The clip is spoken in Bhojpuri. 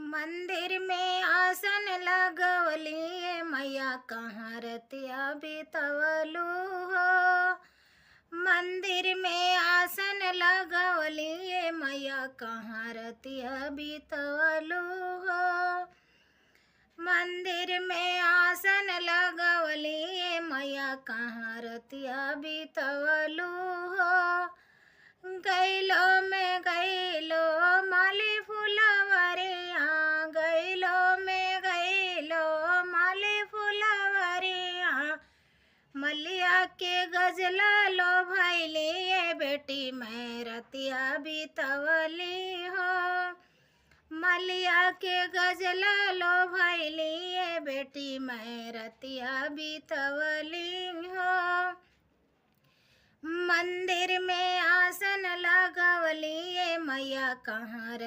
मंदिर में आसन लगवली मैया कहाँ रतिया बितवलू हो। मंदिर में आसन लगवली मैया कहाँ रतिया बितवलू हो। मंदिर में आसन लगवली मैया कहाँ रतिया बितवलू हो। गैलो में गैलो माली फुलवरिया, गैलो में गैलो माली फुलवरिया। मलिया के गजला लो भैली ये बेटी मैं रतिया बितवली हो। मलिया के गजला लो भैली ये बेटी मैं रतिया बितवली हो। मंदिर में आसन लगवली मैया कहाँ